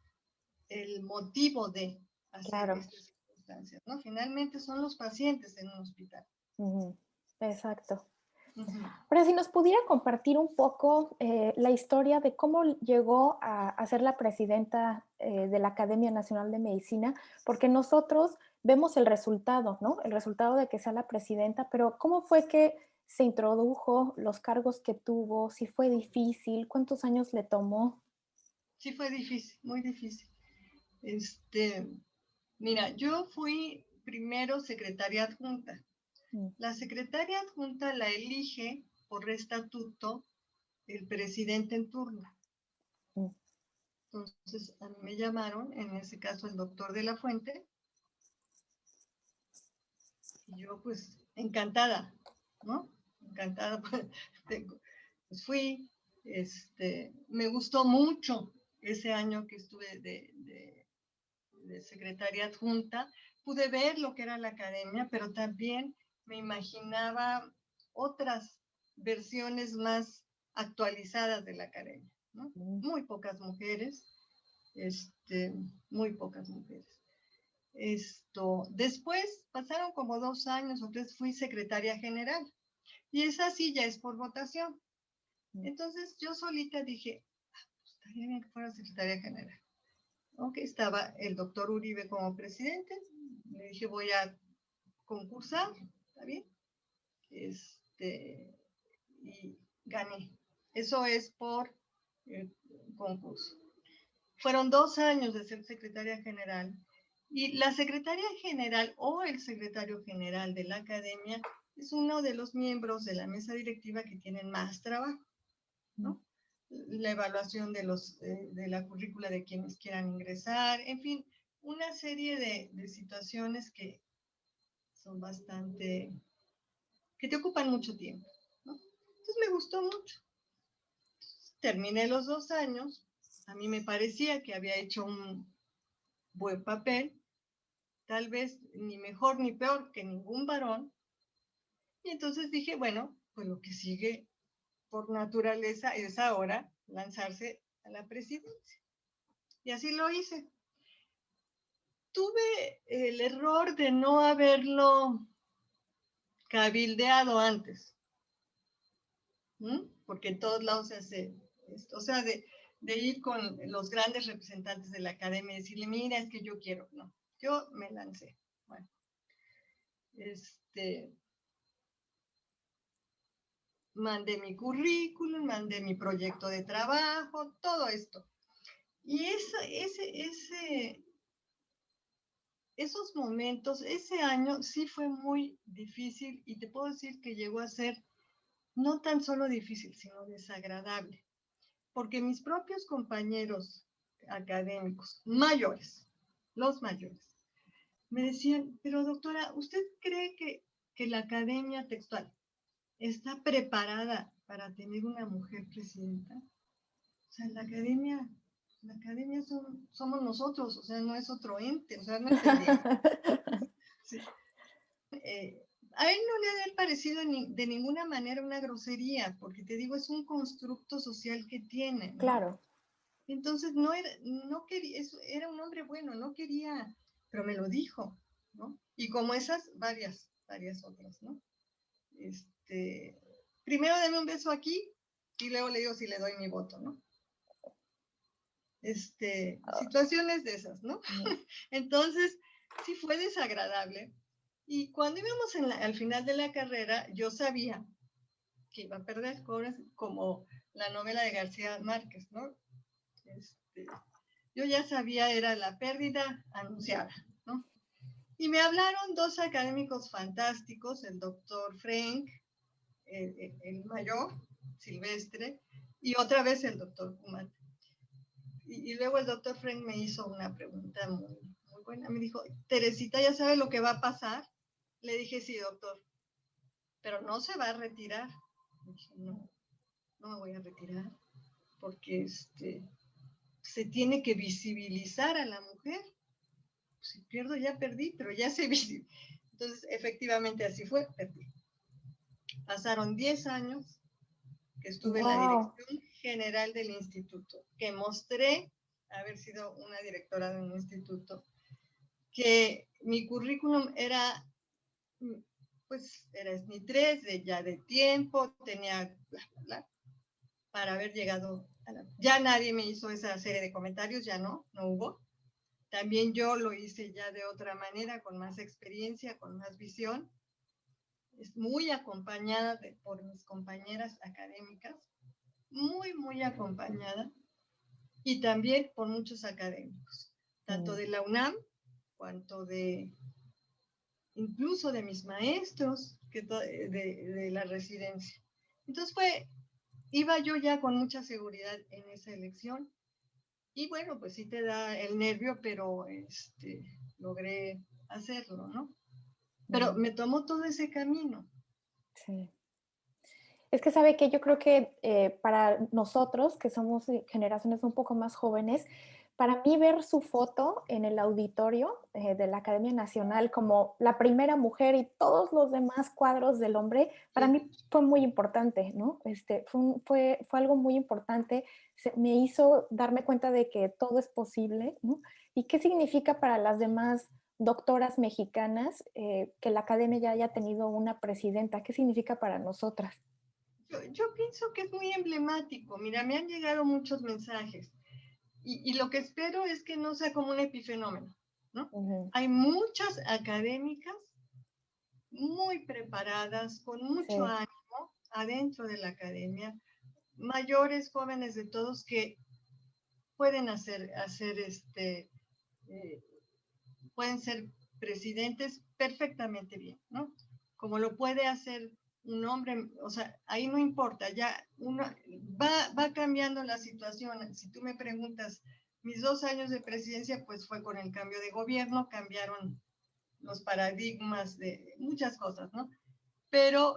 el motivo de hacer estas circunstancias, ¿no? Finalmente son los pacientes en un hospital. Exacto. Ahora, si nos pudiera compartir un poco la historia de cómo llegó a ser la presidenta de la Academia Nacional de Medicina, porque nosotros vemos el resultado, ¿no? El resultado de que sea la presidenta, pero ¿cómo fue que se introdujo, los cargos que tuvo, si fue difícil, cuántos años le tomó? Sí fue difícil, muy difícil. Mira, yo fui primero secretaria adjunta. La secretaria adjunta la elige por estatuto el presidente en turno. Entonces, a mí me llamaron, en ese caso el doctor de la Fuente, y yo pues encantada, ¿no? Encantada, pues fui, me gustó mucho ese año que estuve de secretaria adjunta, pude ver lo que era la academia, pero también me imaginaba otras versiones más actualizadas de la academia, ¿no? Muy pocas mujeres, muy pocas mujeres. Después pasaron como 2 años o 3, fui secretaria general y esa sí ya es por votación. Entonces yo solita dije, pues estaría bien que fuera secretaria general. Aunque estaba el doctor Uribe como presidente, le dije voy a concursar, ¿está bien? Y gané. Eso es por concurso. Fueron 2 años de ser secretaria general y la secretaria general o el secretario general de la academia es uno de los miembros de la mesa directiva que tienen más trabajo, ¿no? La evaluación de la currícula de quienes quieran ingresar, en fin, una serie de situaciones que son bastante, que te ocupan mucho tiempo, ¿no? Entonces me gustó mucho. Terminé los 2 años, a mí me parecía que había hecho un buen papel, tal vez ni mejor ni peor que ningún varón, y entonces dije, bueno, pues lo que sigue por naturaleza es ahora lanzarse a la presidencia. Y así lo hice. Tuve el error de no haberlo cabildeado antes, porque en todos lados se hace esto, o sea, de ir con los grandes representantes de la academia y decirle, mira, es que yo quiero, no, yo me lancé. Bueno, mandé mi currículum, mandé mi proyecto de trabajo, todo esto. Y esos momentos, ese año sí fue muy difícil y te puedo decir que llegó a ser no tan solo difícil, sino desagradable. Porque mis propios compañeros académicos, mayores, los mayores, me decían, pero doctora, ¿usted cree que la academia textual está preparada para tener una mujer presidenta? O sea, la academia somos nosotros, o sea, no es otro ente, o sea, no entendía. Sí. A él no le ha de haber parecido de ninguna manera una grosería, porque te digo, es un constructo social que tiene, ¿no? Claro. Entonces, no quería, era un hombre bueno, no quería, pero me lo dijo, ¿no? Y como esas, varias otras, ¿no? Primero deme un beso aquí y luego le digo si le doy mi voto, ¿no? Situaciones de esas, ¿no? Entonces, sí fue desagradable. Y cuando íbamos al final de la carrera, yo sabía que iba a perder, como la novela de García Márquez, ¿no? yo ya sabía, era la pérdida anunciada, ¿no? Y me hablaron dos académicos fantásticos, el doctor Frank, el mayor, Silvestre, y otra vez el doctor Kumat. Y luego el doctor Frank me hizo una pregunta muy buena. Me dijo, Teresita, ¿ya sabe lo que va a pasar? Le dije, sí, doctor, pero no se va a retirar. Me dije, no, no me voy a retirar, porque se tiene que visibilizar a la mujer. Si pierdo, ya perdí, pero ya se visibilizó. Entonces, efectivamente, así fue, perdí. Pasaron 10 años que estuve en la dirección general del instituto, que mostré haber sido una directora de un instituto, que mi currículum era, pues, era SNI 3, ya de tiempo, tenía bla, bla, bla, para haber llegado a la... Ya nadie me hizo esa serie de comentarios, ya no hubo. También yo lo hice ya de otra manera, con más experiencia, con más visión. Es muy acompañada por mis compañeras académicas, muy acompañada, y también por muchos académicos, tanto de la UNAM, cuanto incluso de mis maestros de la residencia. Entonces iba yo ya con mucha seguridad en esa elección, y bueno, pues sí te da el nervio, pero logré hacerlo, ¿no? Pero me tomó todo ese camino. Sí. Es que sabe que yo creo que para nosotros, que somos generaciones un poco más jóvenes, para mí ver su foto en el auditorio de la Academia Nacional como la primera mujer y todos los demás cuadros del hombre, para mí fue muy importante, ¿no? Fue algo muy importante, me hizo darme cuenta de que todo es posible, ¿no? ¿Y qué significa para las demás doctoras mexicanas que la Academia ya haya tenido una presidenta? ¿Qué significa para nosotras? Yo pienso que es muy emblemático. Mira, me han llegado muchos mensajes y lo que espero es que no sea como un epifenómeno, ¿no? Hay muchas académicas muy preparadas, con mucho ánimo adentro de la academia, mayores, jóvenes de todos, que pueden pueden ser presidentes perfectamente bien, ¿no? Como lo puede hacer un hombre, o sea, ahí no importa, ya uno va cambiando la situación. Si tú me preguntas, mis 2 años de presidencia, pues fue con el cambio de gobierno, cambiaron los paradigmas de muchas cosas, ¿no? Pero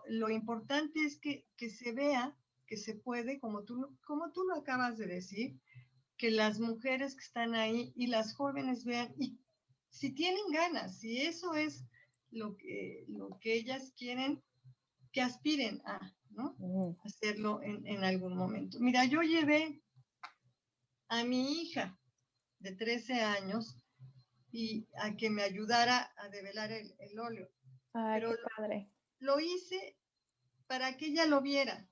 lo importante es que se vea que se puede, como tú lo acabas de decir, que las mujeres que están ahí y las jóvenes vean, y si tienen ganas, si eso es lo que ellas quieren, que aspiren a, ¿no? Hacerlo en algún momento. Mira, yo llevé a mi hija de 13 años y a que me ayudara a develar el óleo. Ay, Pero qué padre. lo hice para que ella lo viera,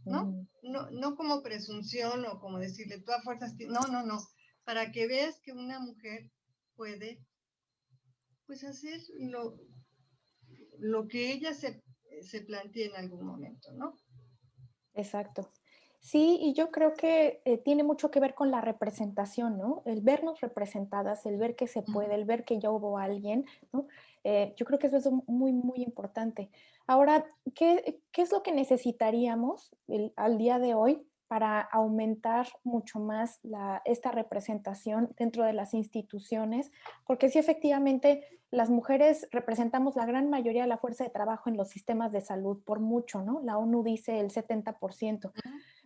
¿no? No como presunción o como decirle, tú a fuerzas, no, para que veas que una mujer puede, pues, hacer lo que ella se plantea en algún momento, ¿no? Exacto. Sí, y yo creo que tiene mucho que ver con la representación, ¿no? El vernos representadas, el ver que se puede, el ver que ya hubo alguien, ¿no? Yo creo que eso es muy importante. Ahora, ¿qué es lo que necesitaríamos al día de hoy para aumentar mucho más esta representación dentro de las instituciones? Porque sí, efectivamente, las mujeres representamos la gran mayoría de la fuerza de trabajo en los sistemas de salud, por mucho, ¿no? La ONU dice el 70%,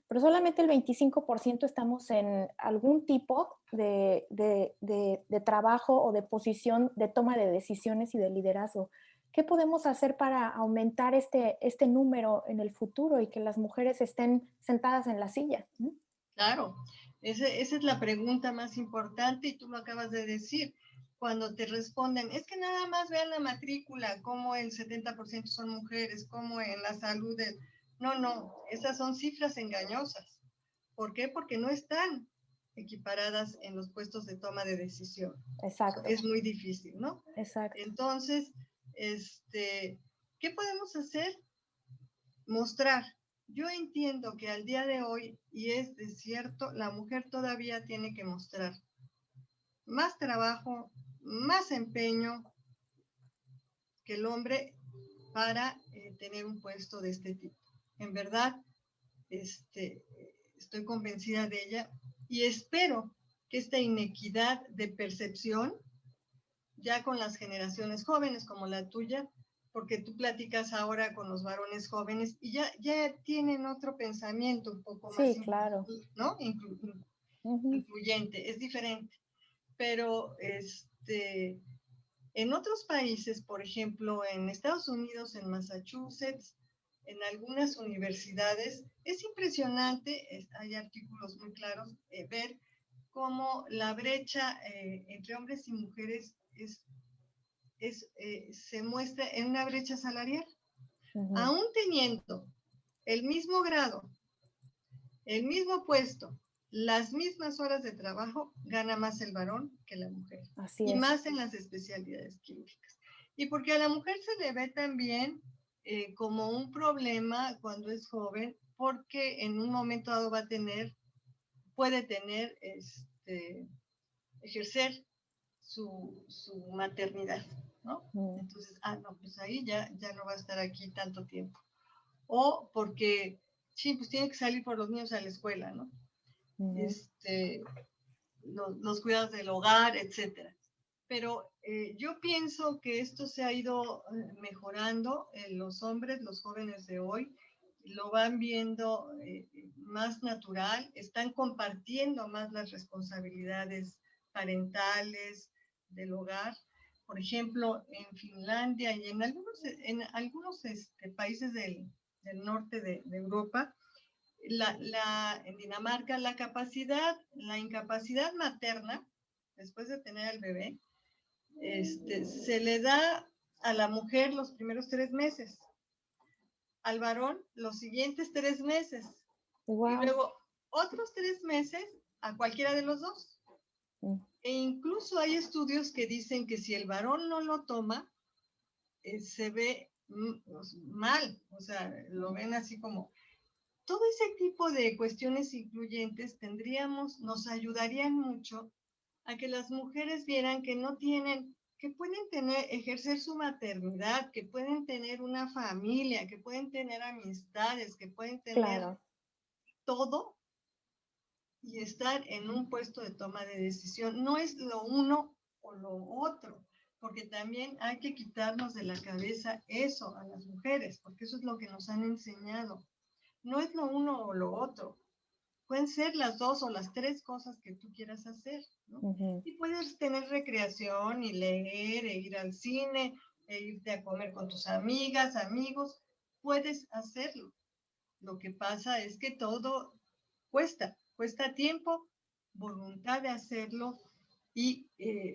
pero solamente el 25% estamos en algún tipo de trabajo o de posición de toma de decisiones y de liderazgo. ¿Qué podemos hacer para aumentar este número en el futuro y que las mujeres estén sentadas en la silla? Claro, esa es la pregunta más importante y tú lo acabas de decir. Cuando te responden, es que nada más vean la matrícula, como el 70% son mujeres, como en la salud. No, esas son cifras engañosas. ¿Por qué? Porque no están equiparadas en los puestos de toma de decisión. Exacto. Es muy difícil, ¿no? Exacto. Entonces, ¿qué podemos hacer? Mostrar yo entiendo que al día de hoy, y es de cierto, la mujer todavía tiene que mostrar más trabajo, más empeño que el hombre para tener un puesto de este tipo. En verdad, estoy convencida de ella y espero que esta inequidad de percepción, ya con las generaciones jóvenes como la tuya, porque tú platicas ahora con los varones jóvenes y ya tienen otro pensamiento un poco más, Sí, claro. ¿no? Incluyente, es diferente. Pero en otros países, por ejemplo, en Estados Unidos, en Massachusetts, en algunas universidades, es impresionante, hay artículos muy claros, ver cómo la brecha entre hombres y mujeres se muestra en una brecha salarial. Aún teniendo el mismo grado, el mismo puesto, las mismas horas de trabajo, gana más el varón que la mujer. Así y es. más en las especialidades quirúrgicas. Y porque a la mujer se le ve también como un problema cuando es joven, porque en un momento dado puede tener, ejercer su maternidad, ¿no? Entonces, no, pues ahí ya no va a estar aquí tanto tiempo. O porque, sí, pues tiene que salir por los niños a la escuela, ¿no? Los cuidados del hogar, etcétera. Pero yo pienso que esto se ha ido mejorando. Los hombres, los jóvenes de hoy, lo van viendo más natural, están compartiendo más las responsabilidades parentales del hogar. Por ejemplo, en Finlandia y en algunos países del norte de Europa, en Dinamarca, la incapacidad materna, después de tener al bebé, se le da a la mujer los primeros 3 meses, al varón los siguientes 3 meses, y luego otros 3 meses a cualquiera de los dos. E incluso hay estudios que dicen que si el varón no lo toma, se ve mal, o sea, lo ven así como... Todo ese tipo de cuestiones incluyentes nos ayudarían mucho a que las mujeres vieran que que pueden ejercer su maternidad, que pueden tener una familia, que pueden tener amistades, que pueden tener todo y estar en un puesto de toma de decisión. No es lo uno o lo otro, porque también hay que quitarnos de la cabeza eso a las mujeres, porque eso es lo que nos han enseñado. No es lo uno o lo otro. Pueden ser las dos o las tres cosas que tú quieras hacer, ¿no? Y puedes tener recreación y leer, e ir al cine, e irte a comer con tus amigas, amigos. Puedes hacerlo. Lo que pasa es que todo cuesta tiempo, voluntad de hacerlo y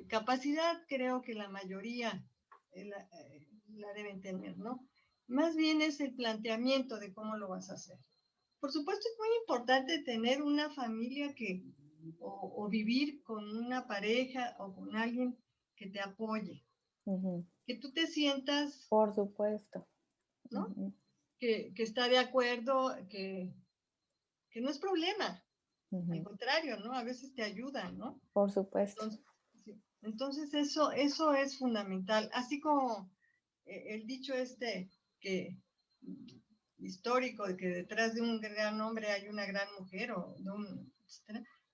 capacidad, creo que la mayoría la deben tener, ¿no? Más bien es el planteamiento de cómo lo vas a hacer. Por supuesto, es muy importante tener una familia o vivir con una pareja o con alguien que te apoye. Que tú te sientas... Por supuesto. ¿No? Que está de acuerdo, que no es problema. Al contrario, ¿no? A veces te ayudan, ¿no? Por supuesto. Entonces eso es fundamental. Así como el dicho que histórico de que detrás de un gran hombre hay una gran mujer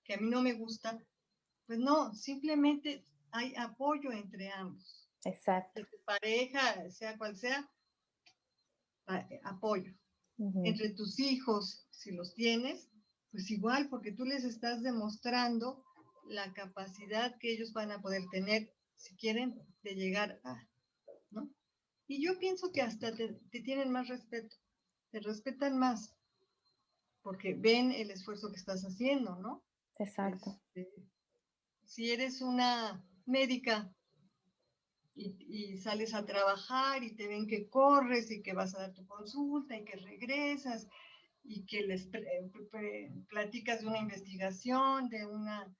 que a mí no me gusta, pues no, simplemente hay apoyo entre ambos. Exacto. De tu pareja, sea cual sea, apoyo. Entre tus hijos, si los tienes, pues igual, porque tú les estás demostrando la capacidad que ellos van a poder tener, si quieren, de llegar a, ¿no? Y yo pienso que hasta te tienen más respeto, te respetan más, porque ven el esfuerzo que estás haciendo, ¿no? Exacto. Si eres una médica y sales a trabajar y te ven que corres y que vas a dar tu consulta y que regresas y que les platicas de una investigación, de una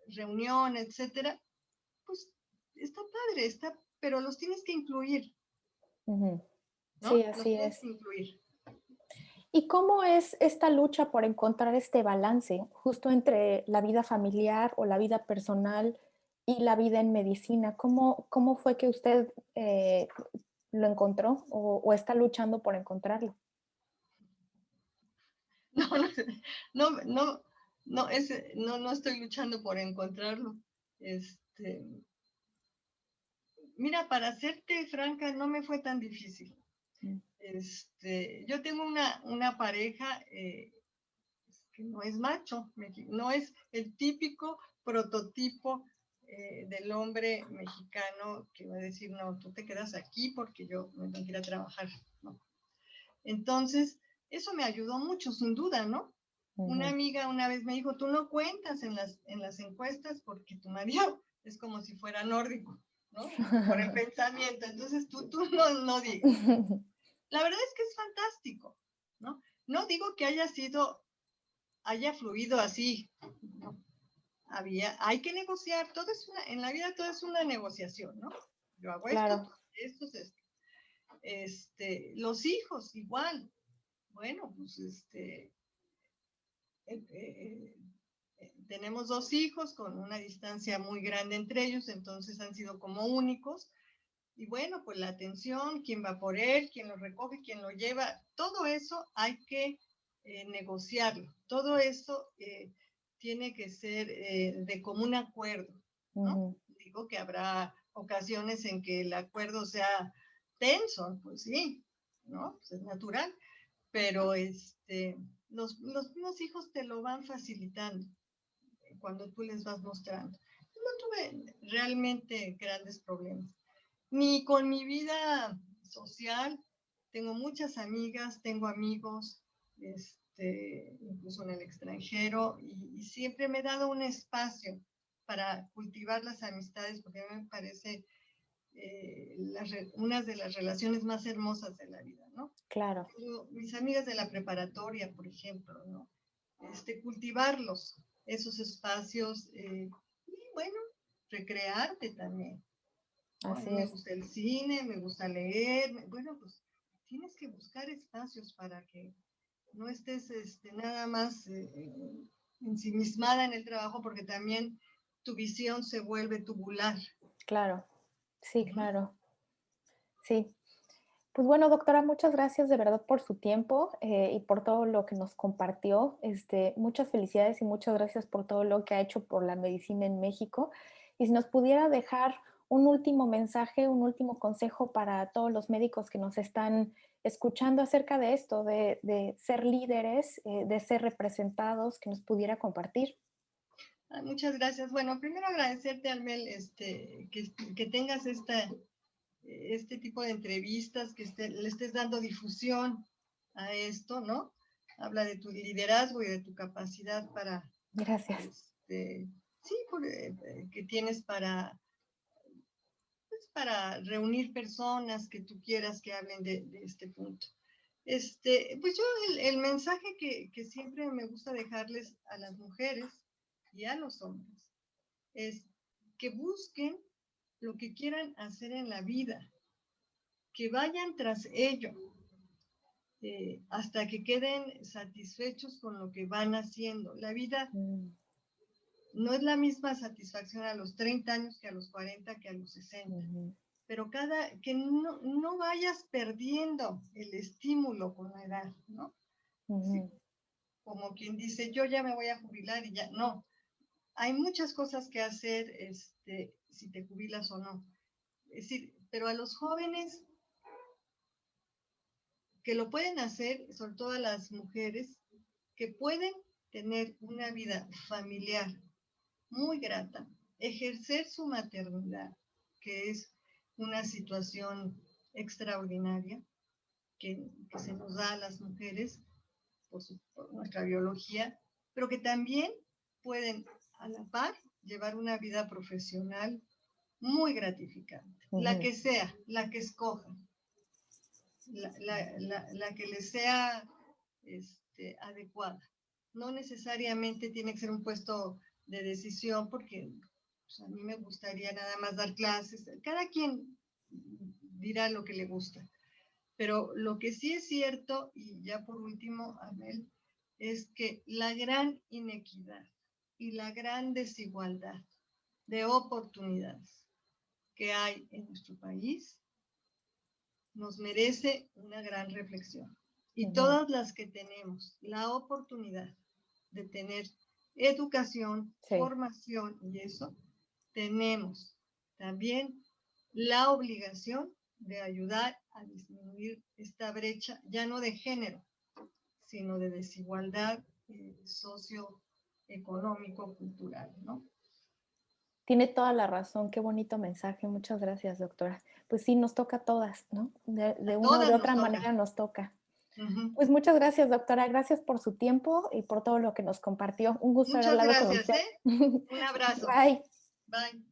reunión, etcétera, pues está padre, pero los tienes que incluir, ¿no? Sí, Los así tienes es. que incluir. ¿Y cómo es esta lucha por encontrar este balance justo entre la vida familiar o la vida personal y la vida en medicina? ¿Cómo fue que usted lo encontró o está luchando por encontrarlo? No, no, no, no estoy luchando por encontrarlo. Este, Mira, para serte franca, no me fue tan difícil. Mm. Yo tengo una pareja que no es macho, no es el típico prototipo del hombre mexicano que va a decir, no, tú te quedas aquí porque yo me tengo que ir a trabajar, ¿no? Entonces, eso me ayudó mucho, sin duda, ¿no? Una Ujú. amiga una vez me dijo, tú no cuentas en las encuestas porque tu marido es como si fuera nórdico, ¿no? Por el pensamiento, entonces tú no digas. La verdad es que es fantástico, ¿no? No digo que haya fluido así, ¿no? Hay que negociar, en la vida todo es una negociación, ¿no? Yo hago esto, Claro, esto es esto. Los hijos, igual. Bueno, pues eh, eh, tenemos dos hijos con una distancia muy grande entre ellos, entonces han sido como únicos. Y bueno, pues la atención, quién va por él, quién lo recoge, quién lo lleva, todo eso hay que negociarlo. Todo eso tiene que ser de común acuerdo, ¿no? ujú, Digo que habrá ocasiones en que el acuerdo sea tenso, pues sí, ¿no? Pues es natural, pero los mismos hijos te lo van facilitando cuando tú les vas mostrando. Yo no tuve realmente grandes problemas, ni con mi vida social. Tengo muchas amigas, tengo amigos, incluso en el extranjero, y siempre me he dado un espacio para cultivar las amistades, porque a mí me parece una de las relaciones más hermosas de la vida, ¿no? claro. Mis amigas de la preparatoria, por ejemplo, ¿no? Cultivarlos, esos espacios, y bueno, recrearte también, ¿no? A mí Así me es. gusta el cine, me gusta leer, bueno, pues tienes que buscar espacios para que no estés nada más ensimismada en el trabajo, porque también tu visión se vuelve tubular. Claro. Sí, Ujú. claro. Sí. Pues bueno, doctora, muchas gracias de verdad por su tiempo y por todo lo que nos compartió. Muchas felicidades y muchas gracias por todo lo que ha hecho por la medicina en México. Y si nos pudiera dejar un último mensaje, un último consejo para todos los médicos que nos están escuchando acerca de esto, de ser líderes, de ser representados, que nos pudiera compartir. Ay, muchas gracias. Bueno, primero agradecerte, Almel, que tengas este tipo de entrevistas, le estés dando difusión a esto, ¿no? Habla de tu liderazgo y de tu capacidad Gracias. sí, que tienes pues, para reunir personas que tú quieras que hablen de este punto. Pues yo el mensaje que siempre me gusta dejarles a las mujeres y a los hombres es que busquen lo que quieran hacer en la vida, que vayan tras ello, hasta que queden satisfechos con lo que van haciendo. La vida Mm, no es la misma satisfacción a los 30 años que a los 40, que a los 60, ujú, pero que no vayas perdiendo el estímulo con la edad, ¿no? Así ujú, como quien dice, yo ya me voy a jubilar y ya, no. Hay muchas cosas que hacer, si te jubilas o no. Es decir, pero a los jóvenes que lo pueden hacer, sobre todo a las mujeres, que pueden tener una vida familiar muy grata, ejercer su maternidad, que es una situación extraordinaria que se nos da a las mujeres por nuestra biología, pero que también pueden a la par llevar una vida profesional muy gratificante, ujú. la que escojan, la que les sea adecuada. No necesariamente tiene que ser un puesto de decisión, porque pues, a mí me gustaría nada más dar clases. Cada quien dirá lo que le gusta, Pero lo que sí es cierto, y ya por último, Abel, es que la gran inequidad y la gran desigualdad de oportunidades que hay en nuestro país nos merece una gran reflexión. Y todas las que tenemos la oportunidad de tener educación, formación y eso, tenemos también la obligación de ayudar a disminuir esta brecha, ya no de género, sino de desigualdad socioeconómico-cultural, ¿no? Tiene toda la razón, qué bonito mensaje, muchas gracias, doctora. Pues sí, nos toca a todas, ¿no? De una o de otra manera nos toca. Pues muchas gracias, doctora, gracias por su tiempo y por todo lo que nos compartió. Un gusto haber hablado con usted. Muchas gracias, ¿eh? Un abrazo. Bye. Bye.